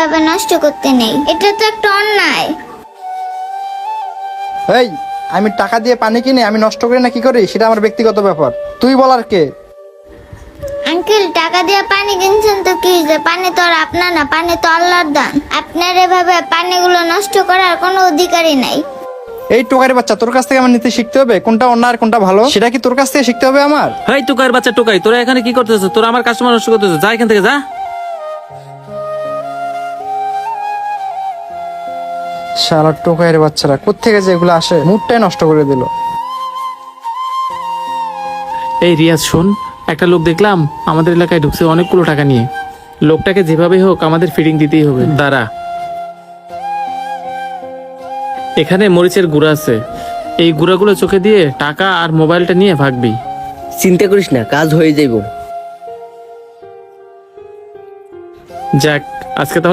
ভাবে নষ্ট করতে নেই, এটা তো একটা অন্যায়। এই, আমি টাকা দিয়ে পানি কিনে আমি নষ্ট করি না কি করি সেটা আমার ব্যক্তিগত ব্যাপার, তুই বলার কে? আঙ্কেল, টাকা দিয়ে পানি কিনছেন তো কি হয়েছে? পানি তো আর আপনার না, পানি তো আল্লাহর দান। আপনার এভাবে পানিগুলো নষ্ট করার কোনো অধিকারই নাই। এই টোকারি বাচ্চা, তোর কাছ থেকে আমার নিতে শিখতে হবে কোনটা অন্যায় আর কোনটা ভালো, সেটা কি তোর কাছ থেকে শিখতে হবে আমার? হেই টোকাইয়ের বাচ্চা টোকাই, তোরা এখানে কি করতেছ? তোরা আমার কাস্টমার নষ্ট করতেছ, যা এখান থেকে যা। শালা টোকাইয়ের বাচ্চারা কোত্থেকে যে এগুলো আসে, মুডটাই নষ্ট করে দিল। এই রিয়াজ শোন, একটা লোক দেখলাম আমাদের এলাকায় ঢুকছে অনেকগুলো টাকা নিয়ে। লোকটাকে যেভাবে হোক আমাদের ফিডিং দিতেই হবে। দাঁড়া, এখানে মরিচের গুঁড়া আছে, এই গুঁড়াগুলো চোখে দিয়ে টাকা আর মোবাইলটা নিয়ে ভাগবি। চিন্তা করিস না, কাজ হয়ে যাইব। যাক, আজকে তাহলে